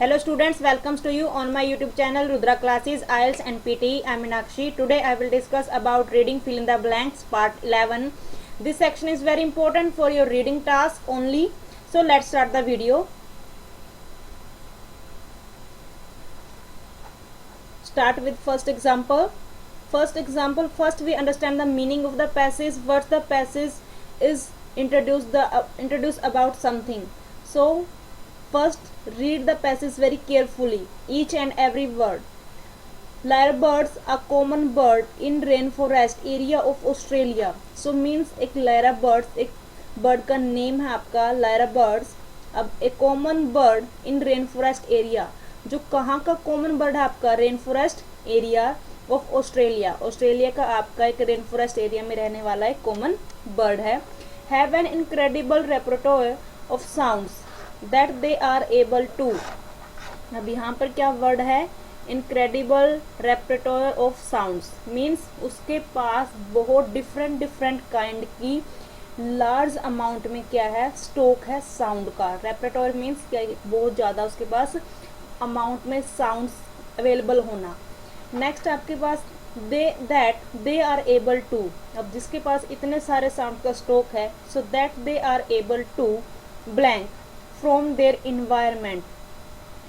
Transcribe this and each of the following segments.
Hello students, welcomes to you on my YouTube channel Rudra Classes IELTS and PTE. I am Meenakshi. Today I will discuss about reading fill in the blanks part 11. This section is very important for your reading task only. So let's start the video. Start with first example. First we understand the meaning of the passage. What the passage is introduce about something. So first, read the passage very carefully, each and every word. Lyrebirds, a common bird in rainforest area of Australia. So means एक lyrebirds, एक bird का name है आपका lyrebirds. अब एक common bird in rainforest area, जो कहाँ का common bird है आपका rainforest area of Australia. Australia का आपका एक rainforest area में रहने वाला एक common bird है. Have an incredible repertoire of sounds that they are able to. अब यहाँ पर क्या वर्ड है? incredible repertoire of sounds means उसके पास बहुत डिफरेंट काइंड की लार्ज अमाउंट में क्या है? स्टॉक है साउंड का. repertoire मीन्स क्या? बहुत ज़्यादा उसके पास अमाउंट में साउंड्स अवेलेबल होना. नेक्स्ट आपके पास they are able to. अब जिसके पास इतने सारे साउंड का स्टॉक है, so that they are able to blank from their environment,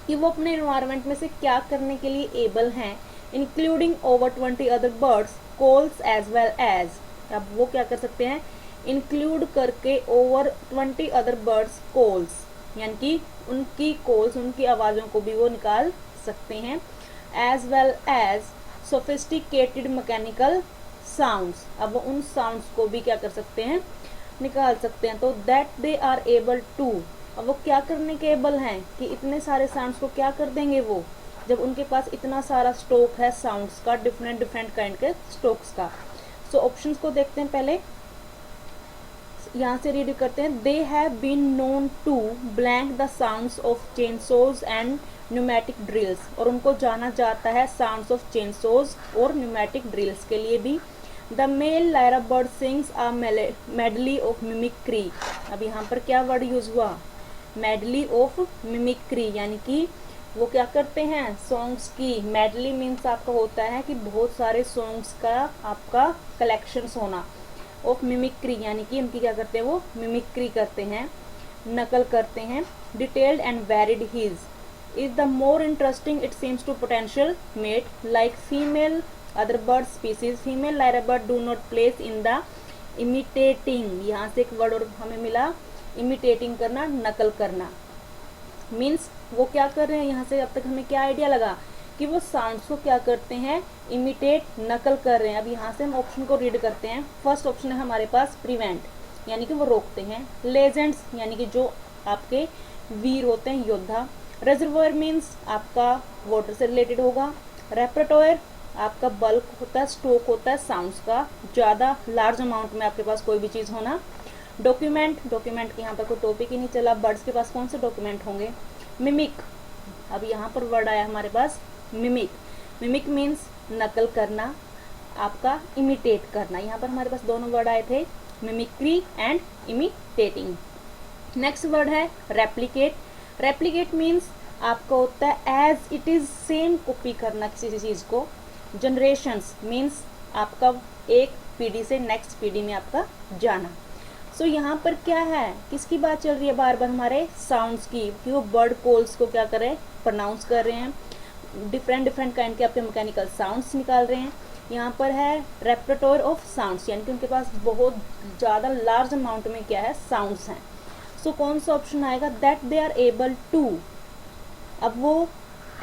कि वो अपने इन्वायरमेंट में से क्या करने के लिए एबल हैं. Including over 20 other birds calls as well as. अब वो क्या कर सकते हैं? इंक्लूड करके ओवर 20 अदर बर्ड्स कॉल्स, यानी कि उनकी कॉल्स, उनकी आवाज़ों को भी वो निकाल सकते हैं. As well as sophisticated mechanical sounds. अब वो उन साउंड्स को भी क्या कर सकते हैं? निकाल सकते हैं. तो that they are able to. अब वो क्या करने के एबल हैं? कि इतने सारे साउंड्स को क्या कर देंगे वो, जब उनके पास इतना सारा स्टॉक है साउंड्स का, डिफरेंट काइंड के स्टॉक्स का. सो ऑप्शंस को देखते हैं पहले. यहाँ से रीड करते हैं. They have been known to blank the sounds of chainsaws and pneumatic drills. और उनको जाना जाता है साउंड्स ऑफ चेनसोज और न्यूमेटिक ड्रिल्स के लिए भी. The male lyrebird sings a medley of mimicry. अब यहाँ पर क्या वर्ड यूज हुआ? मेडली ऑफ मिमिक्री, यानी कि वो क्या करते हैं? सॉन्ग्स की. मेडली मीन्स आपका होता है कि बहुत सारे सॉन्ग्स का आपका कलेक्शंस होना. ऑफ मिमिक्री यानी कि उनकी क्या करते हैं? वो मिमिक्री करते हैं, नकल करते हैं. Detailed and varied his is the more interesting it seems to potential mate like female other bird species. Female lyrebird do not place in the imitating. यहाँ से एक वर्ड और हमें मिला, इमिटेटिंग करना, नकल करना. मीन्स वो क्या कर रहे हैं? यहाँ से अब तक हमें क्या आइडिया लगा कि वो साउंड्स को क्या करते हैं? इमिटेट, नकल कर रहे हैं. अब यहाँ से हम ऑप्शन को रीड करते हैं. फर्स्ट ऑप्शन है हमारे पास प्रिवेंट, यानी कि वो रोकते हैं. लेजेंड्स यानी कि जो आपके वीर होते हैं, योद्धा. रिजर्वोयर मीन्स आपका वाटर से रिलेटेड होगा. रेपर्टोयर आपका बल्क होता है, स्टॉक होता है साउंड्स का, ज़्यादा लार्ज अमाउंट में आपके पास कोई भी चीज़ होना. डॉक्यूमेंट की यहाँ पर कोई टॉपिक ही नहीं चला. बर्ड्स के पास कौन से डॉक्यूमेंट होंगे? मिमिक. अब यहाँ पर वर्ड आया हमारे पास मिमिक. मिमिक मीन्स नकल करना, आपका इमिटेट करना. यहाँ पर हमारे पास दोनों वर्ड आए थे, mimicry and imitating. Next word है रेप्लिकेट. रेप्लिकेट मीन्स आपका होता है as it is, same copy करना किसी चीज़ को. जनरेशंस मीन्स आपका एक पीढ़ी से नेक्स्ट पीढ़ी में आपका जाना. सो यहाँ पर क्या है? किसकी बात चल रही है? बार बार हमारे साउंड्स की, कि वो बर्ड कॉल्स को क्या कर रहे हैं? प्रोनाउंस कर रहे हैं. डिफरेंट काइंड के आपके मैकेनिकल साउंड्स निकाल रहे हैं. यहाँ पर है रेपर्टोर ऑफ साउंड्स, यानी कि उनके पास बहुत ज़्यादा लार्ज अमाउंट में क्या है? साउंड्स हैं. सो कौन सा ऑप्शन आएगा? That they are able to. अब वो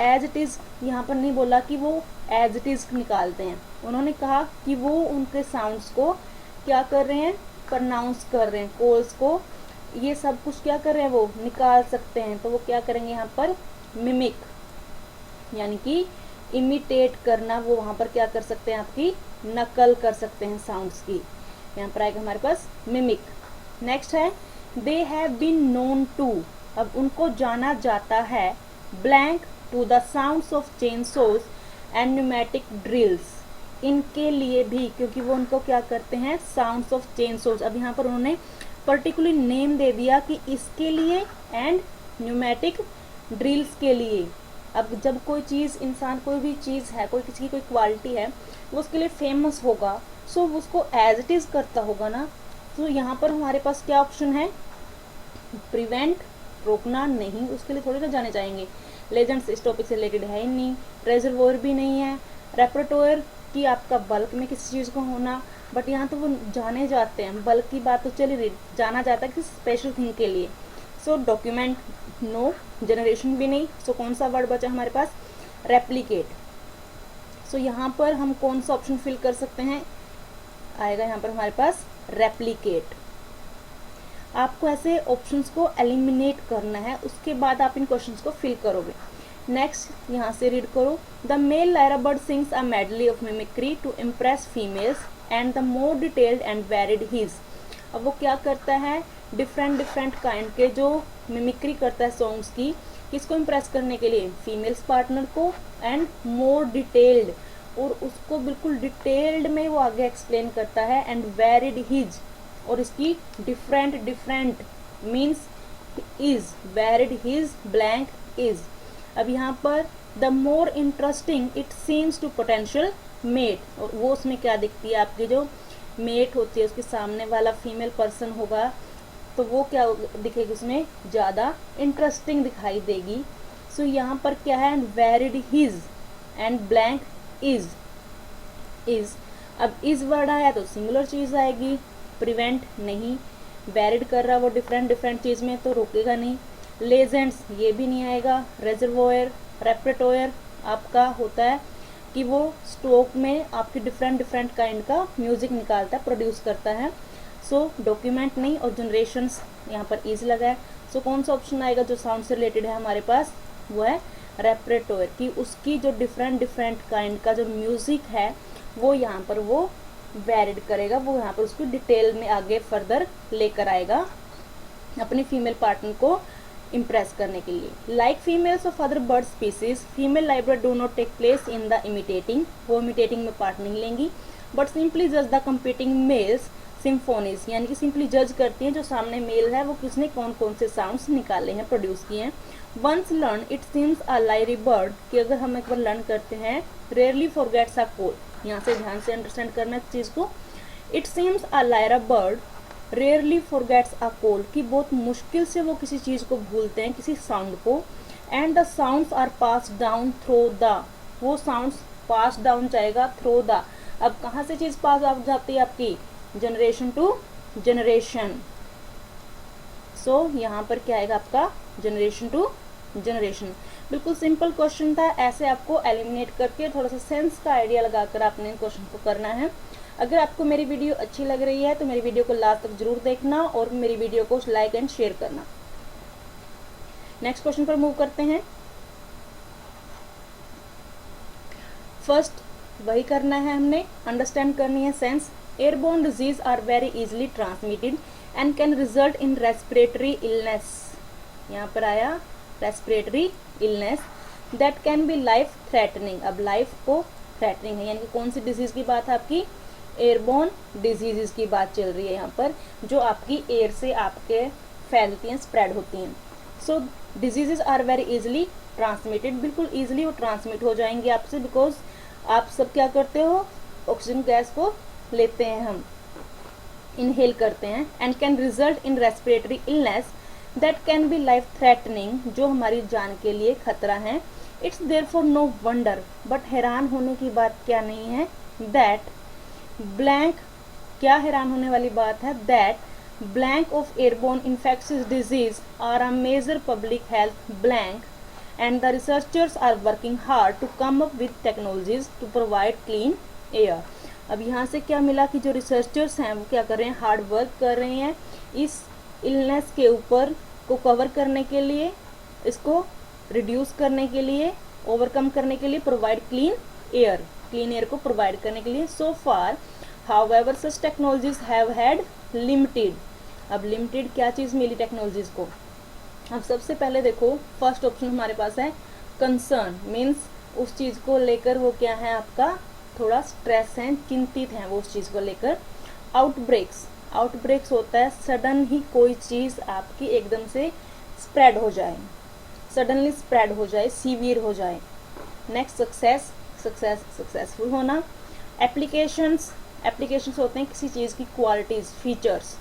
एज इट इज़ यहाँ पर नहीं बोला कि वो एज इट इज़ निकालते हैं. उन्होंने कहा कि वो उनके साउंड्स को क्या कर रहे हैं? प्रोनाउंस कर रहे हैं. कॉल्स को ये सब कुछ क्या कर रहे हैं? वो निकाल सकते हैं. तो वो क्या करेंगे यहाँ पर? मिमिक, यानी कि इमिटेट करना. वो वहाँ पर क्या कर सकते हैं? आपकी नकल कर सकते हैं साउंड्स की. यहाँ पर आएगा हमारे पास मिमिक. नेक्स्ट है they have been known to. अब उनको जाना जाता है blank to the sounds of chainsaws and pneumatic drills. इनके लिए भी, क्योंकि वो उनको क्या करते हैं? Sounds of chainsaws. अब यहाँ पर उन्होंने पर्टिकुलर नेम दे दिया कि इसके लिए एंड न्यूमेटिक ड्रिल्स के लिए। अब जब कोई चीज़, इंसान कोई भी चीज़ है, कोई किसी की कोई क्वालिटी है, वो उसके लिए फेमस होगा, सो उसको एज इट इज़ करता होगा ना। तो यहाँ पर हमारे पास क्या ऑप्शन है, प्रिवेंट, रोकना नहीं, उसके लिए थोड़ी ना जाने जाएंगे। लेजेंड्स इस टॉपिक से रिलेटेड है ही नहीं, रेजर्वोयर भी नहीं है, रेपरटोयर कि आपका बल्क में किसी चीज़ को होना, बट यहाँ तो वो जाने जाते हैं, बल्क की बात तो चली रही, जाना जाता है किसी स्पेशल थिंग के लिए। सो डॉक्यूमेंट नो, जनरेशन भी नहीं। सो कौन सा वर्ड बचा हमारे पास, रेप्लिकेट। सो यहाँ पर हम कौन सा ऑप्शन फिल कर सकते हैं, आएगा यहाँ पर हमारे पास रेप्लिकेट। आपको ऐसे ऑप्शंस को एलिमिनेट करना है, उसके बाद आप इन क्वेश्चंस को फिल करोगे। नेक्स्ट यहाँ से रीड करो, the male lyre bird sings a medley of mimicry to impress females and the more detailed and varied his. अब वो क्या करता है, डिफरेंट काइंड के जो मिमिक्री करता है सॉन्ग्स की, किसको इम्प्रेस करने के लिए, फीमेल्स पार्टनर को, एंड मोर डिटेल्ड, और उसको बिल्कुल डिटेल्ड में वो आगे एक्सप्लेन करता है, एंड वेरिड हिज, और इसकी different means is, varied his blank is. अब यहाँ पर the more interesting it seems to potential mate, और वो उसमें क्या दिखती है, आपकी जो मेट होती है उसके सामने वाला फीमेल पर्सन होगा, तो वो क्या दिखेगी, उसमें ज़्यादा इंटरेस्टिंग दिखाई देगी। सो यहाँ पर क्या है, varied his and blank is. अब इज वर्ड आया तो सिंगुलर चीज़ आएगी, प्रिवेंट नहीं, वेरिड कर रहा वो डिफरेंट चीज़ में तो रोकेगा नहीं, लेजेंड्स ये भी नहीं आएगा, रेजर्वोयर, रेपरटोयर आपका होता है कि वो स्टॉक में आपकी डिफरेंट काइंड का म्यूजिक निकालता है, प्रोड्यूस करता है। सो डॉक्यूमेंट नहीं, और जनरेशंस यहाँ पर इज लगा है। सो कौन सा ऑप्शन आएगा जो साउंड से रिलेटेड है हमारे पास, वो है रेपरटोयर, कि उसकी जो डिफरेंट काइंड का जो म्यूजिक है वो यहाँ पर वो वेरिड करेगा, वो यहाँ पर उसको डिटेल में आगे फर्दर लेकर आएगा अपने फीमेल पार्टनर को इम्प्रेस करने के लिए। Like females of other bird species, female lyrebird do not take place in the imitating, वो इमिटेटिंग में पार्ट नहीं लेंगी, बट सिंपली जज द कंपीटिंग मेल्स सिम्फोनीज, यानी कि सिंपली जज करती हैं जो सामने मेल है वो किसने कौन से साउंड्स निकाले हैं, प्रोड्यूस किए हैं। Once learn it seems a lyrebird, कि अगर हम एक बार लर्न करते हैं, रेयरली फॉरगेट्स अ कॉल, यहाँ से ध्यान से अंडरस्टैंड करना इस चीज़ को। It seems a Lyra bird rarely forgets a call, कि बहुत मुश्किल से वो किसी चीज़ को भूलते हैं, किसी साउंड को। And the sounds are pass down through the, वो साउंड्स पास डाउन जाएगा थ्रू द। अब कहाँ से चीज़ पास आप जाती है आपकी, जनरेशन टू जनरेशन। सो यहाँ पर क्या आएगा आपका, जनरेशन टू जनरेशन। बिल्कुल सिंपल क्वेश्चन था, ऐसे आपको एलिमिनेट करके थोड़ा सा सेंस का आइडिया लगाकर आपने क्वेश्चन को करना है। अगर आपको मेरी वीडियो अच्छी लग रही है तो मेरी वीडियो को लास्ट तक जरूर देखना और मेरी वीडियो को लाइक एंड शेयर करना। नेक्स्ट क्वेश्चन पर मूव करते हैं। फर्स्ट वही करना है हमने, अंडरस्टैंड करनी है sense. Airborne disease are very easily transmitted and can result in respiratory illness, यहाँ पर आया respiratory illness that can be life threatening. अब लाइफ को थ्रेटनिंग है, यानी कि कौन सी डिजीज की बात है आपकी, एयरबोर्न डिजीजेस की बात चल रही है यहाँ पर, जो आपकी एयर से आपके फैलती हैं, स्प्रेड होती हैं। So diseases are very easily transmitted, बिल्कुल इजीली वो ट्रांसमिट हो जाएंगे आपसे, बिकॉज आप सब क्या करते हो, ऑक्सीजन गैस को लेते हैं, हम इनहेल करते हैं। And can result in respiratory illness that can be life threatening, जो हमारी जान के लिए खतरा है। It's therefore no wonder, but हैरान होने की बात क्या नहीं है, दैट ब्लैंक, क्या हैरान होने वाली बात है, that blank of airborne infectious disease are a major public health blank and the researchers are working hard to come up with technologies to provide clean air. अब यहाँ से क्या मिला कि जो रिसर्चर्स हैं वो क्या कर रहे हैं, हार्ड वर्क कर रहे हैं इस इलनेस के ऊपर को कवर करने के लिए, इसको रिड्यूस करने के लिए, ओवरकम करने के लिए, प्रोवाइड क्लीन एयर को प्रोवाइड करने के लिए। So far however such technologies have had limited, अब लिमिटेड क्या चीज़ मिली टेक्नोलॉजीज को। अब सबसे पहले देखो फर्स्ट ऑप्शन हमारे पास है कंसर्न, मीन्स उस चीज़ को लेकर वो क्या है आपका, थोड़ा स्ट्रेस है, चिंतित हैं वो उस चीज़ को लेकर। आउटब्रेक्स होता है सडन ही कोई चीज़ आपकी एकदम से स्प्रेड हो जाए, सडनली स्प्रेड हो जाए, सीवियर हो जाए। नेक्स्ट सक्सेसफुल होना। एप्लीकेशंस होते हैं किसी चीज़ की क्वालिटीज़, फीचर्स।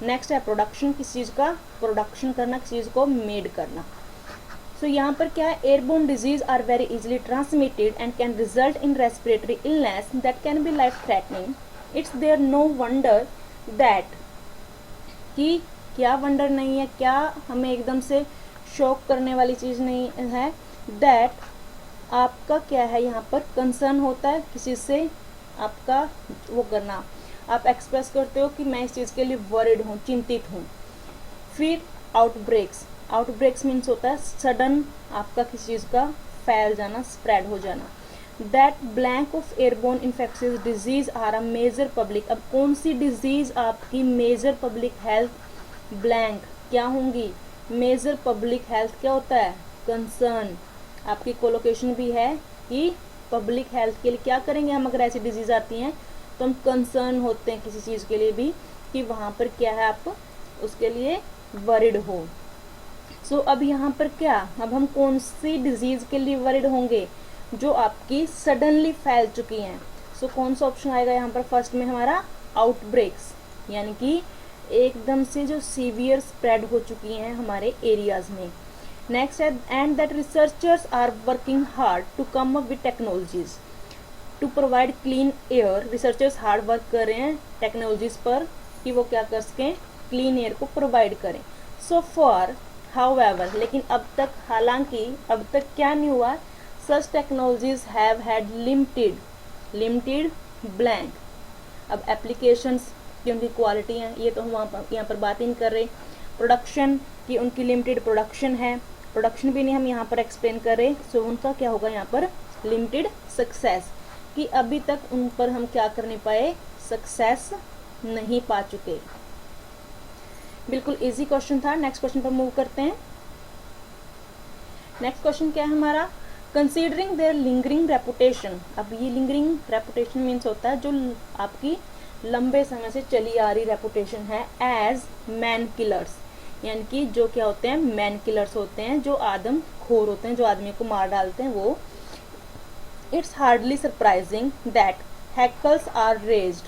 नेक्स्ट है प्रोडक्शन, किसी चीज़ का प्रोडक्शन करना, किसी चीज़ को मेड करना। सो यहाँ पर क्या है, airborne disease are very easily transmitted and can result in respiratory illness that can be life threatening. It's there no wonder that, कि क्या वंडर नहीं है, क्या हमें एकदम से शॉक करने वाली चीज़ नहीं है, दैट आपका क्या है यहाँ पर कंसर्न होता है किसी से, आपका वो करना, आप एक्सप्रेस करते हो कि मैं इस चीज़ के लिए वरिड हूँ, चिंतित हूँ। फिर आउटब्रेक्स मीन्स होता है सडन आपका किसी चीज़ का फैल जाना, स्प्रेड हो जाना। That blank of airborne infectious disease are a major public, अब कौन सी डिजीज आपकी मेजर पब्लिक हेल्थ ब्लैंक क्या होंगी, मेजर पब्लिक हेल्थ क्या होता है, कंसर्न। आपकी कोलोकेशन भी है कि पब्लिक हेल्थ के लिए क्या करेंगे हम, अगर ऐसी डिजीज आती हैं तो हम कंसर्न होते हैं किसी चीज़ के लिए भी, कि वहाँ पर क्या है, आप उसके लिए वरिड हो। सो अब यहाँ पर क्या, अब हम कौन सी डिजीज़ के लिए वरिड होंगे, जो आपकी सडनली फैल चुकी हैं। सो कौन सा ऑप्शन आएगा यहाँ पर, फर्स्ट में हमारा आउटब्रेक्स, यानी कि एकदम से जो सीवियर स्प्रेड हो चुकी हैं हमारे एरियाज़ में। नेक्स्ट है and that researchers are working hard to come up with technologies to provide clean air. Researchers hard work कर रहे हैं टेक्नोलॉजीज पर कि वो क्या कर सकें, क्लीन एयर को प्रोवाइड करें। सो फॉर हाउएवर, लेकिन अब तक, हालांकि अब तक क्या नहीं हुआ, such technologies have had limited blank. अब एप्लीकेशंस की उनकी क्वालिटी है, ये तो हम यहाँ पर बात ही नहीं कर रहे। प्रोडक्शन की उनकी लिमिटेड प्रोडक्शन है, प्रोडक्शन भी नहीं हम यहाँ पर एक्सप्लेन कर रहे। सो उनका क्या होगा यहाँ पर, लिमिटेड सक्सेस, कि अभी तक उन पर हम क्या कर नहीं पाए, सक्सेस नहीं पा चुके। बिल्कुल इजी क्वेश्चन था। नेक्स्ट क्वेश्चन पर मूव करते हैं। नेक्स्ट क्वेश्चन क्या है हमारा, कंसीडरिंग देयर लिंगरिंग रेपुटेशन। अब ये लिंगरिंग रेपुटेशन मीन्स होता है जो आपकी लंबे समय से चली आ रही रेपुटेशन है एज मैन किलर्स, यानी कि जो क्या होते हैं, मैन किलर्स होते हैं, जो आदम खोर होते हैं, जो आदमी को मार डालते हैं वो। It's hardly surprising that hackles are raised,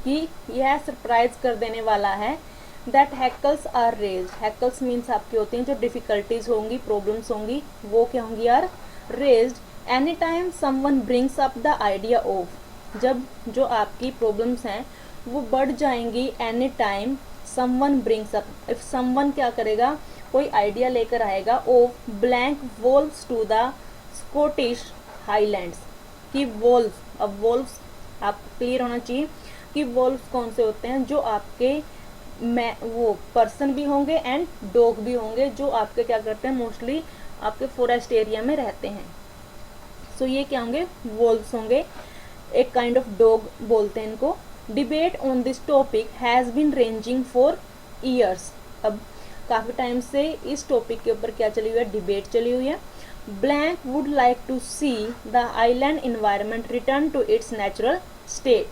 कि यह सरप्राइज कर देने वाला है, that hackles are raised. Hackles means आपकी होती हैं जो डिफिकल्टीज होंगी, प्रॉब्लम्स होंगी, वो क्या होंगी यार, raised any time someone brings up the idea of, जब जो आपकी प्रॉब्लम्स हैं वो बढ़ जाएंगी, any time someone brings up, if someone क्या करेगा, कोई आइडिया लेकर आएगा, of blank wolves to the Scottish Highlands, कि वोल्व, अब वोल्व्स आप क्लियर होना चाहिए कि वोल्व्स कौन से होते हैं, जो आपके वो पर्सन भी होंगे एंड डॉग भी होंगे, जो आपके क्या करते हैं, मोस्टली आपके फॉरेस्ट एरिया में रहते हैं। सो ये क्या होंगे, वोल्व्स होंगे, एक काइंड ऑफ डॉग बोलते हैं इनको। Debate on this topic has been ranging for years, अब काफ़ी टाइम से इस टॉपिक के ऊपर क्या चली हुई है, डिबेट चली हुई है। Blank would like to see the island environment return to its natural state.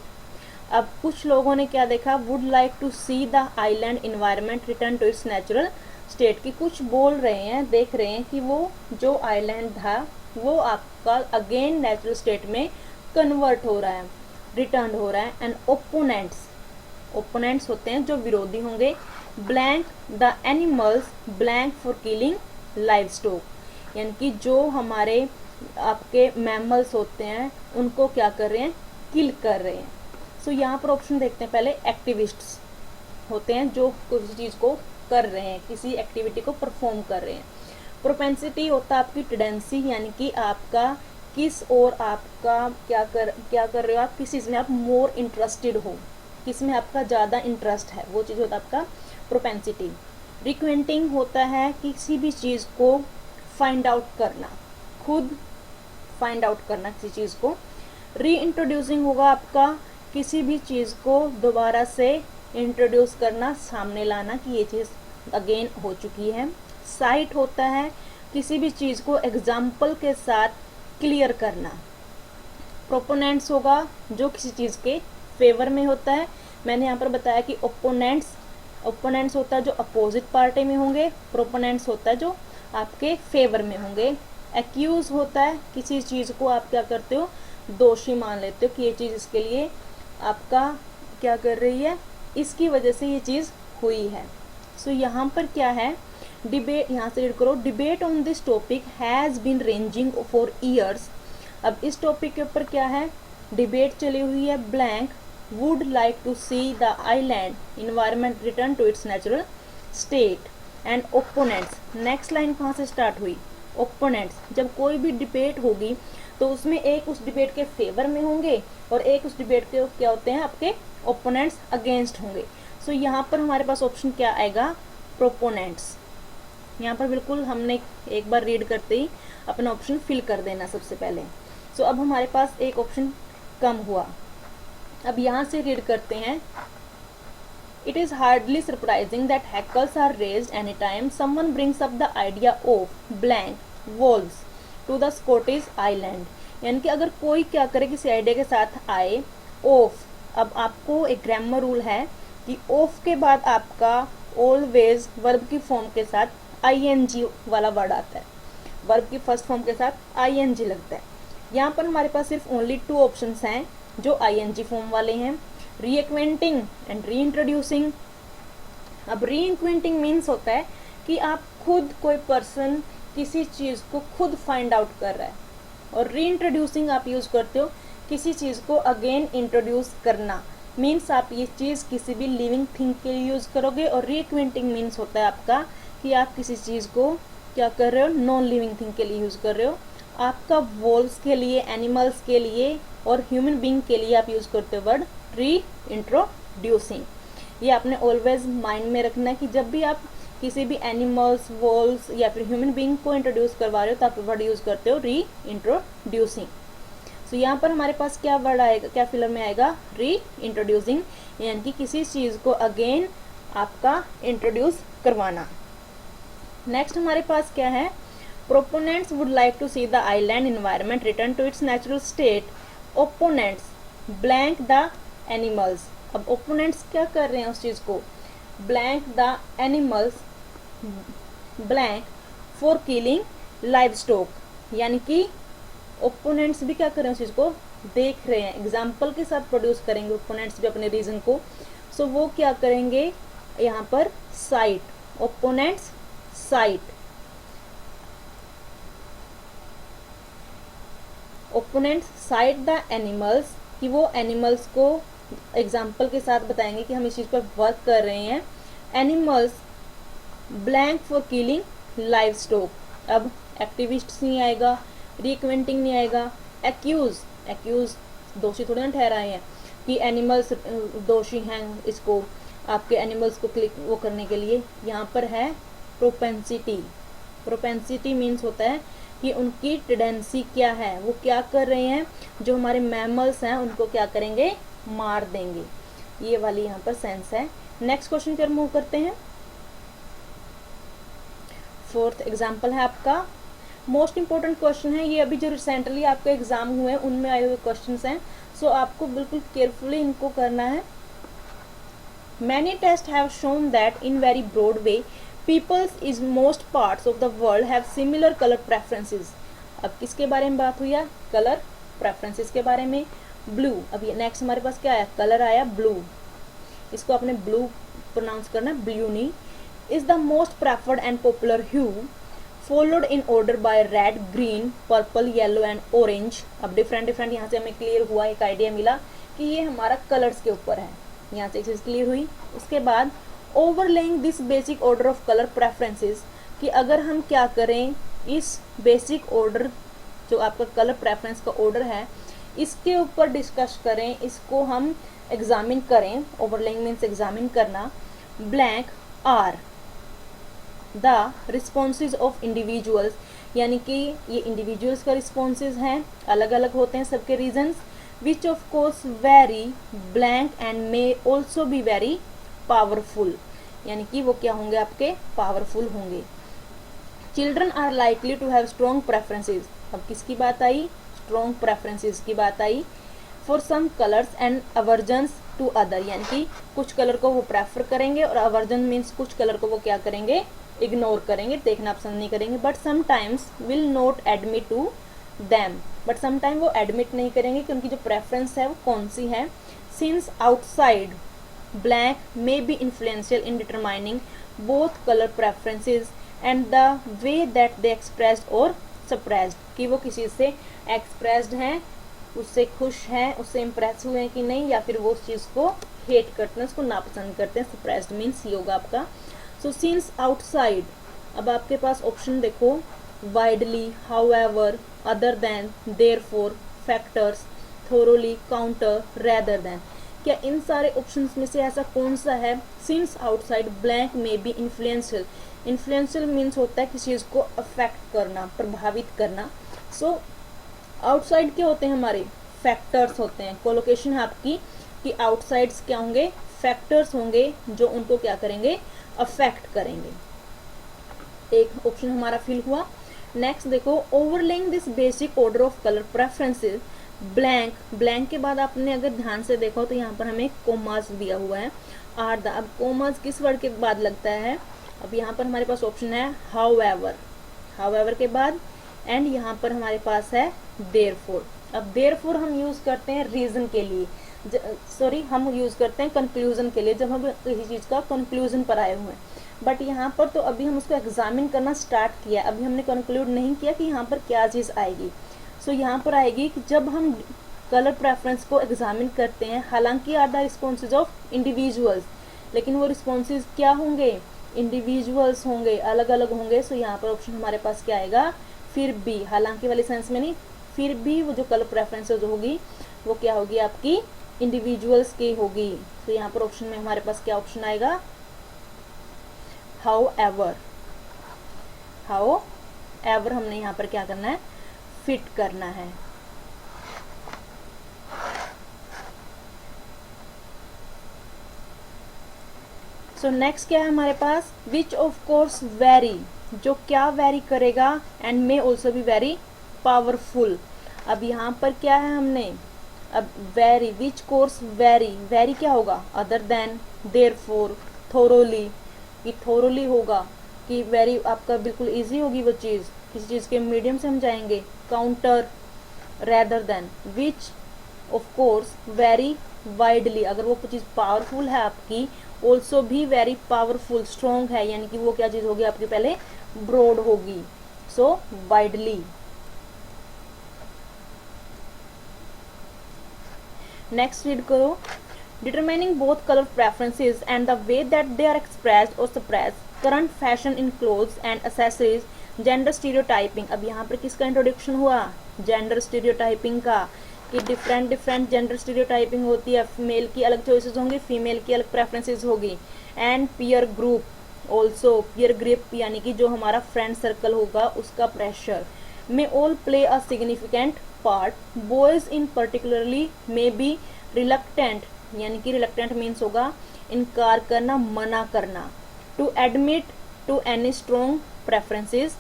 अब कुछ लोगों ने क्या देखा, would like to see the island environment return to its natural state, की कुछ बोल रहे हैं, देख रहे हैं कि वो जो आइलैंड था वो आपका अगेन नेचुरल स्टेट में कन्वर्ट हो रहा है, रिटर्न हो रहा है। एंड ओपोनेंट्स होते हैं जो विरोधी होंगे। Blank the animals blank for killing livestock, यानी कि जो हमारे आपके मैमल्स होते हैं उनको क्या कर रहे हैं, किल कर रहे हैं। सो यहाँ पर ऑप्शन देखते हैं पहले, एक्टिविस्ट्स होते हैं जो किसी चीज़ को कर रहे हैं, किसी एक्टिविटी को परफॉर्म कर रहे हैं। प्रोपेंसिटी होता है आपकी टेंडेंसी, यानी कि आपका किस और आपका क्या कर रहे हो, आप किस चीज़ में आप मोर इंटरेस्टेड हो, किस में आपका ज़्यादा इंटरेस्ट है, वो चीज़ होता है आपका प्रोपेंसिटी। रिक्वेंटिंग होता है किसी भी चीज़ को फाइंड आउट करना, खुद फाइंड आउट करना किसी चीज़ को। री इंट्रोड्यूसिंग होगा आपका किसी भी चीज़ को दोबारा से इंट्रोड्यूस करना, सामने लाना कि ये चीज़ अगेन हो चुकी है। साइट होता है किसी भी चीज़ को एग्जाम्पल के साथ क्लियर करना। प्रोपोनेंट्स होगा जो किसी चीज़ के फेवर में होता है। मैंने यहाँ पर बताया कि ओपोनेंट्स होता है जो अपोजिट पार्टी में होंगे, प्रोपोनेंट्स होता है जो आपके फेवर में होंगे। एक्यूज होता है किसी चीज़ को आप क्या करते हो, दोषी मान लेते हो कि ये चीज़ इसके लिए आपका क्या कर रही है, इसकी वजह से ये चीज़ हुई है। सो यहाँ पर क्या है, डिबेट, यहाँ से रीड करो, debate on this topic has been ranging for years. अब इस टॉपिक के ऊपर क्या है, डिबेट चली हुई है। Blank would like to see the island environment return to its natural state and opponents. Next line कहाँ से स्टार्ट हुई, ओपोनेंट्स। जब कोई भी डिबेट होगी तो उसमें एक उस डिबेट के फेवर में होंगे और एक उस डिबेट के क्या होते हैं, आपके ओपोनेंट्स अगेंस्ट होंगे। सो यहाँ पर हमारे पास ऑप्शन क्या आएगा, प्रोपोनेंट्स। यहाँ पर बिल्कुल हमने एक बार रीड करते ही अपना ऑप्शन फिल कर देना सबसे पहले। सो अब हमारे पास एक ऑप्शन कम हुआ। अब यहाँ से रीड करते हैं, It is hardly surprising that hackles are raised anytime someone brings up the idea of blank wolves to the Scottish island। यानी कि अगर कोई क्या करे, किसी आइडिया के साथ आए, ऑफ। अब आपको एक ग्रामर रूल है कि ऑफ के बाद आपका ऑलवेज वर्ब की फॉर्म के साथ ing वाला वर्ड आता है, वर्ब की फर्स्ट फॉर्म के साथ ing लगता है। यहाँ पर हमारे पास सिर्फ ओनली 2 ऑप्शंस हैं जो ing फॉर्म वाले हैं, रीएक्वेंटिंग एंड रीइंट्रोड्यूसिंग। अब रीइक्वेंटिंग मीन्स होता है कि आप खुद, कोई पर्सन किसी चीज़ को खुद फाइंड आउट कर रहा है, और रीइंट्रोड्यूसिंग आप यूज़ करते हो किसी चीज़ को अगेन इंट्रोड्यूस करना, मीन्स आप ये चीज़ किसी भी लिविंग थिंग के लिए यूज़ करोगे। और रीइक्वेंटिंग मीन्स होता है आपका कि आप किसी चीज़ को क्या कर रहे हो, नॉन लिविंग थिंग के लिए यूज़ कर रहे हो। आपका वॉल्व्स के लिए, एनिमल्स के लिए और ह्यूमन बीइंग के लिए आप यूज़ करते हो वर्ड री इंट्रोड्यूसिंग। ये आपने ऑलवेज माइंड में रखना है कि जब भी आप किसी भी एनिमल्स, वॉल्व्स या फिर ह्यूमन बीइंग को इंट्रोड्यूस करवा रहे हो तो आप वर्ड यूज़ करते हो री इंट्रोड्यूसिंग। सो यहाँ पर हमारे पास क्या वर्ड आएगा, क्या फिलर में आएगा, री इंट्रोड्यूसिंग, यानी कि किसी चीज़ को अगेन आपका इंट्रोड्यूस करवाना। नेक्स्ट हमारे पास क्या है, proponents would like to see the island environment return to its natural state. Opponents blank the animals. अब ओपोनेंट्स क्या कर रहे हैं उस चीज़ को, blank the animals, blank for killing livestock. यानी कि ओपोनेंट्स भी क्या कर रहे हैं उस चीज़ को, देख रहे हैं, एग्जाम्पल के साथ प्रोड्यूस करेंगे ओपोनेंट्स भी अपने रीजन को। सो वो क्या करेंगे यहाँ पर, site, opponents site, opponents site the animals, कि वो एनिमल्स को एग्जाम्पल के साथ बताएंगे कि हम इस चीज़ पर वर्क कर रहे हैं। Animals blank for killing live stock. अब एक्टिविस्ट नहीं आएगा, रिक्वेंटिंग नहीं आएगा, एक्यूज, एक्यूज दोषी थोड़े ना ठहराए हैं कि एनिमल्स दोषी हैं इसको, आपके एनिमल्स को क्लिक वो करने के लिए। यहाँ पर है प्रोपेंसिटी। प्रोपेंसिटी मीन्स होता है कि उनकी टेंडेंसी क्या है, वो क्या कर रहे हैं, जो हमारे मैमल्स हैं उनको क्या करेंगे, मार देंगे। ये वाली यहाँ पर सेंस है। नेक्स्ट क्वेश्चन की ओर मूव करते हैं। 4th एग्जाम्पल है आपका, मोस्ट इंपॉर्टेंट क्वेश्चन है ये, अभी जो रिसेंटली आपके एग्जाम हुए उनमें आए हुए क्वेश्चन हैं। सो आपको बिल्कुल केयरफुली इनको करना है। Many test have shown that in very broad way Peoples is most parts of the world have similar color preferences। अब किसके बारे में बात हुई है, कलर प्रेफरेंसेस के बारे में। ब्लू, अब ये नेक्स्ट हमारे पास क्या आया, कलर आया ब्लू, इसको आपने ब्लू प्रोनाउंस करना, ब्लू नहीं। Is the most preferred and popular hue followed in order by red, green, purple, yellow and orange. अब डिफरेंट डिफरेंट यहाँ से हमें क्लियर हुआ, एक आइडिया मिला कि ये हमारा कलर्स के ऊपर है, यहाँ से एक चीज़ क्लियर हुई। उसके बाद overlaying this basic order of colour preferences, कि अगर हम क्या करें, इस बेसिक ऑर्डर जो आपका कलर प्रेफरेंस का ऑर्डर है इसके ऊपर डिस्कस करें, इसको हम एग्जामिन करें। ओवरलेइंग मीन्स एग्जामिन करना। Blank are the responses of individuals, यानी कि ये इंडिविजुअल्स का रिस्पॉन्सेज हैं, अलग अलग होते हैं सबके reasons, which of course very blank and may also be very powerful, यानी कि वो क्या होंगे, आपके पावरफुल होंगे। Children are likely to have strong preferences. अब किसकी बात आई, स्ट्रॉन्ग प्रेफरेंसेस की बात आई। For some colours and aversions to other, यानी कि कुछ कलर को वो प्रेफर करेंगे और अवर्जन मीन्स कुछ कलर को वो क्या करेंगे, इग्नोर करेंगे, देखना पसंद नहीं करेंगे. But sometimes will not admit to them, but sometime वो एडमिट नहीं करेंगे कि उनकी जो प्रेफरेंस है वो कौन सी है. Since outside blank may be influential in determining both colour preferences and the way that they expressed or suppressed, कि वो किसी से एक्सप्रेस्ड हैं, उससे खुश हैं, उससे इम्प्रेस हुए हैं कि नहीं, या फिर वो उस चीज़ को हेट करते हैं, उसको नापसंद करते हैं. सप्रेस्ड मीन्स ये होगा आपका. सो सिंस आउटसाइड, अब आपके पास ऑप्शन देखो, widely, however, other than, therefore, factors, thoroughly, counter, rather than. क्या इन सारे ऑप्शंस में से ऐसा कौन सा है? सिंस आउटसाइड ब्लैंक में बी इन्फ्लुएंशियल. इन्फ्लुएंशियल मीन्स होता है किसी चीज़ को अफेक्ट करना, प्रभावित करना. सो आउटसाइड क्या होते हैं हमारे? फैक्टर्स होते हैं. कोलोकेशन है आपकी कि आउटसाइड्स क्या होंगे? फैक्टर्स होंगे जो उनको क्या करेंगे? अफेक्ट करेंगे. एक ऑप्शन हमारा फिल हुआ. नेक्स्ट देखो, overlaying this basic order of colour preferences blank. Blank के बाद आपने अगर ध्यान से देखो तो यहाँ पर हमें कोमास दिया हुआ है, आर द. अब कोमास किस वर्ड के बाद लगता है? अब यहाँ पर हमारे पास ऑप्शन है हाउएवर, हाउएवर के बाद, एंड यहाँ पर हमारे पास है देयरफॉर. अब देयरफॉर हम यूज़ करते हैं रीज़न के लिए, सॉरी हम यूज़ करते हैं कंक्लूजन के लिए, जब हम किसी चीज़ का कंक्लूजन पर आए हुए हैं. बट यहाँ पर तो अभी हम उसको एग्जामिन करना स्टार्ट किया, अभी हमने कंक्लूड नहीं किया कि यहाँ पर क्या चीज़ आएगी. सो यहाँ पर आएगी कि जब हम कलर प्रेफरेंस को एग्जामिन करते हैं, हालांकि are the responses of individuals, लेकिन वो रिस्पॉन्सेज क्या होंगे? इंडिविजुअल्स होंगे, अलग अलग होंगे. सो यहाँ पर ऑप्शन हमारे पास क्या आएगा? फिर भी, हालांकि वाले सेंस में नहीं, फिर भी वो जो कलर प्रेफरेंसेज होगी वो क्या होगी? आपकी इंडिविजुअल्स की होगी. तो यहाँ पर ऑप्शन में हमारे पास क्या ऑप्शन आएगा? हाउएवर. हाउएवर हमने यहाँ पर क्या करना है? फिट करना है. सो नेक्स्ट क्या है हमारे पास? विच ऑफ कोर्स वेरी, जो क्या वेरी करेगा, and may also be very powerful. अब यहाँ पर क्या है हमने? अब very, which course very, very क्या होगा? अदर देन, देयरफॉर, थोरोली, कि थोरोली होगा कि वेरी आपका बिल्कुल इजी होगी वो चीज़, किसी चीज़ के मीडियम से हम जाएंगे. Counter, rather than, which of course very widely, अगर वो चीज़ पावरफुल है आपकी, ऑल्सो भी वेरी पावरफुल, स्ट्रॉन्ग है, यानी कि वो क्या चीज़ होगी आपकी? पहले ब्रॉड होगी. So widely. नेक्स्ट रीड करो. Determining both colour preferences and the way that they are expressed or suppressed, current fashion in clothes and accessories, gender stereotyping. अब यहाँ पर किसका इंट्रोडक्शन हुआ? जेंडर स्टीरियोटाइपिंग का, कि डिफरेंट जेंडर स्टीरियोटाइपिंग होती है. मेल की अलग चॉइसेस होंगी, फीमेल की अलग प्रेफरेंसेज होगी. And peer group also, peer group यानी कि जो हमारा फ्रेंड सर्कल होगा उसका pressure, may all play a significant part. Boys in particularly may be reluctant, यानी कि रिलक्टेंट मीन्स होगा इनकार करना, मना करना. To admit to any strong preferences,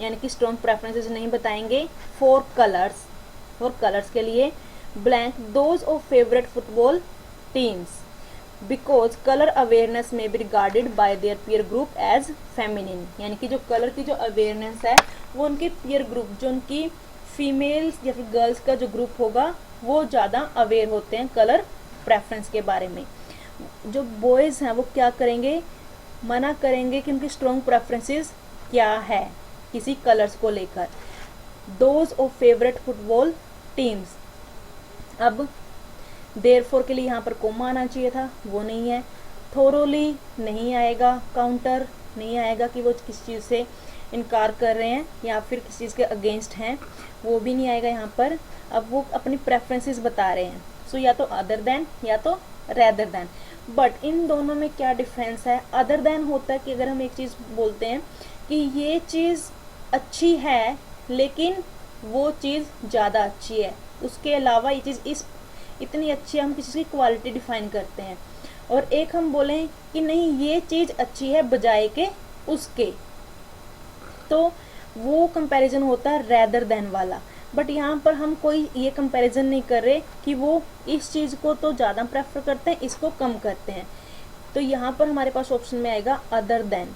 यानी कि स्ट्रॉन्ग प्रेफरेंसेज नहीं बताएंगे. फॉर कलर्स, और कलर्स के लिए blank, those of favourite football teams, because colour awareness may be regarded by their peer group as feminine, यानी कि जो कलर की जो अवेयरनेस है वो उनके पीयर ग्रुप, जो उनकी फीमेल्स या फिर गर्ल्स का जो ग्रुप होगा वो ज़्यादा अवेयर होते हैं कलर प्रेफरेंस के बारे में. जो बॉयज़ हैं वो क्या करेंगे? मना करेंगे कि उनकी स्ट्रॉन्ग प्रेफरेंसेस क्या है किसी कलर्स को लेकर. Those of favourite football teams. अब देयरफॉर के लिए यहाँ पर कोमा आना चाहिए था, वो नहीं है. थोरोली नहीं आएगा, काउंटर नहीं आएगा कि वो किसी चीज़ से इनकार कर रहे हैं या फिर किसी चीज़ के अगेंस्ट हैं, वो भी नहीं आएगा यहाँ पर. अब वो अपनी प्रेफरेंसेस बता रहे हैं. सो या तो अदर देन या तो रेदर देन. बट इन दोनों में क्या डिफरेंस है? अदर देन होता है कि अगर हम एक चीज़ बोलते हैं कि ये चीज़ अच्छी है लेकिन वो चीज़ ज़्यादा अच्छी है, उसके अलावा ये चीज़ इतनी अच्छी है, हम किसी की क्वालिटी डिफाइन करते हैं. और एक हम बोलें कि नहीं ये चीज़ अच्छी है बजाय के उसके, तो वो कंपैरिजन होता है रेदर देन वाला. बट यहाँ पर हम कोई ये कंपैरिजन नहीं कर रहे कि वो इस चीज़ को तो ज़्यादा प्रेफर करते हैं, इसको कम करते हैं. तो यहाँ पर हमारे पास ऑप्शन में आएगा अदर देन.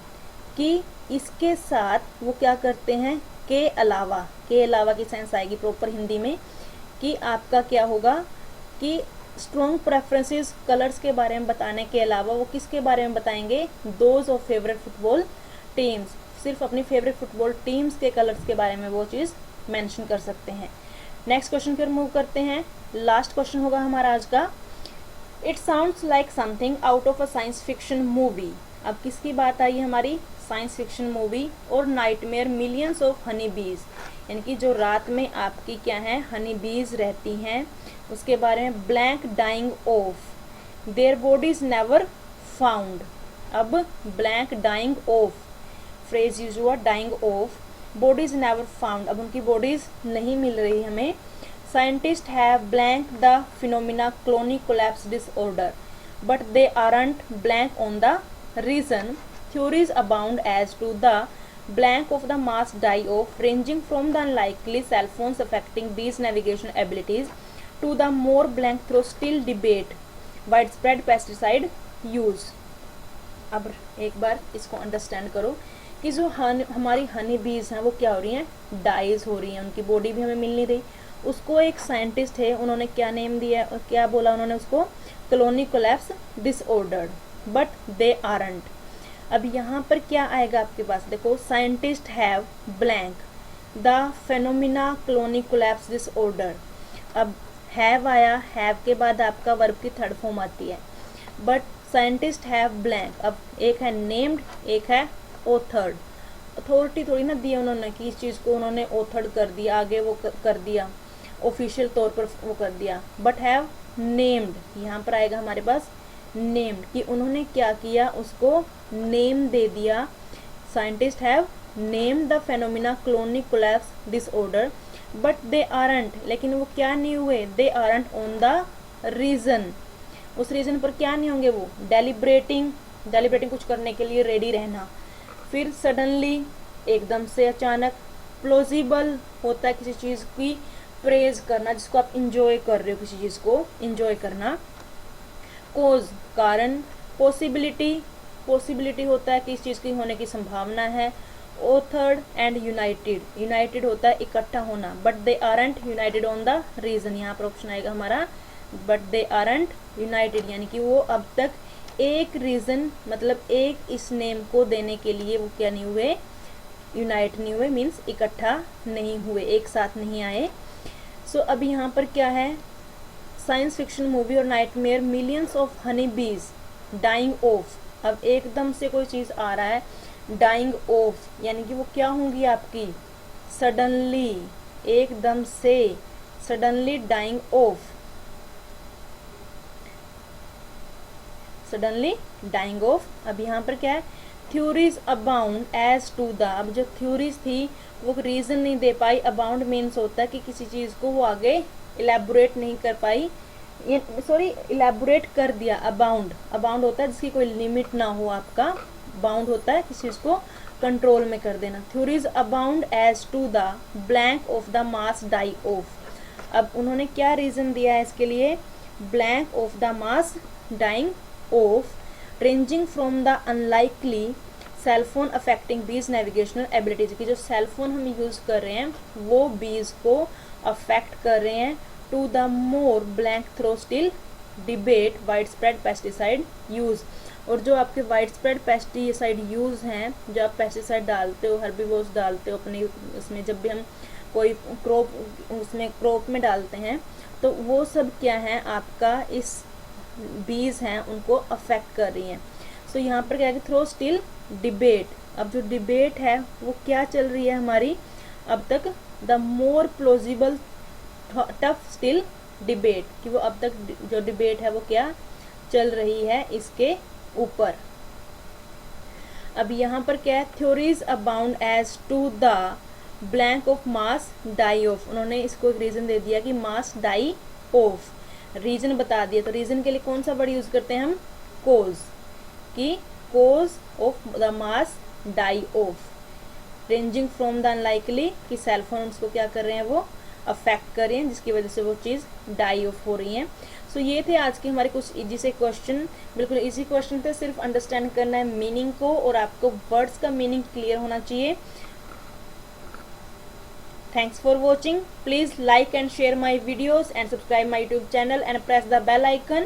कि इसके साथ वो क्या करते हैं, के अलावा की सेंस आएगी प्रॉपर हिंदी में, कि आपका क्या होगा कि स्ट्रॉन्ग प्रेफरेंसेस कलर्स के बारे में बताने के अलावा वो किसके बारे में बताएंगे, those of favourite football teams, सिर्फ अपनी फेवरेट फुटबॉल टीम्स के कलर्स के बारे में वो चीज़ मेंशन कर सकते हैं। नेक्स्ट क्वेश्चन पर मूव करते हैं। लास्ट क्वेश्चन होगा हमारा आज का। It sounds like something out of a science fiction movie. अब किसकी बात आई है हमारी, साइंस फिक्शन मूवी और नाइटमेयर मिलियंस ऑफ हनी बीज, यानी कि जो रात में आपकी क्या है, हनी बीज रहती हैं, उसके बारे में। Blank dying off their bodies never found. अब blank dying off phrase use हुआ, dying off, bodies never found, अब उनकी बॉडीज नहीं मिल रही हमें। Scientist have blank the phenomena colony collapse disorder but they aren't blank on the reason. Theories abound as to the blank of the mass die-off, ranging from the unlikely cell phones affecting bees' navigation abilities to the more blank through still debate widespread pesticide use। अब एक बार इसको understand करो कि जो हमारी हनी बीज हैं वो क्या हो रही हैं, डाइज हो रही हैं, उनकी बॉडी भी हमें मिल नहीं रही। उसको एक साइंटिस्ट है, उन्होंने क्या नेम दिया और क्या बोला उन्होंने उसको, colony collapse disordered, but they aren't. अब यहाँ पर क्या आएगा आपके पास, देखो, scientist have blank the phenomena colony collapse disorder. अब हैव आया, हैव के बाद आपका वर्ब की थर्ड फॉर्म आती है, बट साइंटिस्ट हैव ब्लैंक। अब एक है नेम्ड, एक है ऑथर्ड। अथॉरिटी थोड़ी ना दी उन्होंने कि इस चीज़ को उन्होंने ऑथर्ड कर दिया, आगे वो कर दिया, ऑफिशियल तौर पर वो कर दिया, बट हैव नेम्ड। यहाँ पर आएगा हमारे पास नेम्ड, कि उन्होंने क्या किया, उसको नेम दे दिया। Scientist have named the phenomena colony collapse disorder but they aren't, लेकिन वो क्या नहीं हुए, they aren't on the reason, उस रीजन पर क्या नहीं होंगे वो, डेलिब्रेटिंग कुछ करने के लिए रेडी रहना। फिर सडनली, एकदम से, अचानक। प्लॉजिबल होता है किसी चीज़ की प्रेज करना, जिसको आप इंजॉय कर रहे हो, किसी चीज़ को इंजॉय करना। कोज, कारण। पॉसिबिलिटी होता है कि इस चीज़ की होने की संभावना है। ऑथर्ड एंड यूनाइटेड होता है इकट्ठा होना, but they aren't united on the reason. यहाँ पर ऑप्शन आएगा हमारा बट दे आरंट यूनाइटेड, यानी कि वो अब तक एक रीजन, मतलब एक इस नेम को देने के लिए वो क्या नहीं हुए, यूनाइट नहीं हुए, मीन्स इकट्ठा नहीं हुए, एक साथ नहीं आए। सो अब यहाँ पर क्या है, साइंस फिक्शन मूवी और नाइटमेयर मिलियंस ऑफ हनी बीज डाइंग ऑफ। अब एकदम से कोई चीज़ आ रहा है, डाइंग ऑफ, यानी कि वो क्या होंगी आपकी, सडनली, एकदम से, suddenly dying off, suddenly dying off. अब यहाँ पर क्या है, theories abound as to the. अब जो थ्योरीज थी वो रीजन नहीं दे पाई। अबाउंड मीन्स होता है कि किसी चीज़ को वो आगे इलेबोरेट नहीं कर पाई, इलेबोरेट कर दिया। अबाउंड होता है जिसकी कोई लिमिट ना हो, आपका बाउंड होता है किसी चीज़ को कंट्रोल में कर देना। Theories abound as to the blank of the mass die off. अब उन्होंने क्या रीज़न दिया है इसके लिए, blank of the mass dying off, ranging from the unlikely cellphone affecting bees navigational abilities, की जो सेलफोन हम यूज़ कर रहे हैं वो बीज को अफेक्ट कर रहे हैं। To the more blank through still debate widespread pesticide use. और जो आपके वाइड स्प्रेड पेस्टिसाइड यूज़ हैं, जो आप पेस्टिसाइड डालते हो, हर्बीवोर्स डालते हो अपने उसमें, जब भी हम कोई क्रॉप में डालते हैं, तो वो सब क्या है आपका, इस बीज हैं उनको अफेक्ट कर रही हैं। सो यहाँ पर क्या है, थ्रो स्टिल डिबेट। अब जो डिबेट है वो क्या चल रही है हमारी अब तक, the more plausible tough still debate, कि वो अब तक जो डिबेट है वो क्या चल रही है इसके ऊपर। अब यहाँ पर क्या है, theories abound as to the blank of mass die off. उन्होंने इसको एक रीजन दे दिया कि मास डाई ऑफ, रीजन बता दिया। तो रीजन के लिए कौन सा वर्ड यूज करते हैं हम, कोज, कि cause of the mass die off, ranging from the unlikely, कि सेलफोन उसको क्या कर रहे हैं, वो अफेक्ट कर रहे हैं, जिसकी वजह से वो चीज़ डाई ऑफ हो रही है। सो ये थे आज के हमारे कुछ इजी से क्वेश्चन, बिल्कुल इजी क्वेश्चन थे, सिर्फ अंडरस्टैंड करना है मीनिंग को और आपको वर्ड्स का मीनिंग क्लियर होना चाहिए। Thanks for watching. Please like and share my videos and subscribe my YouTube channel and press the bell icon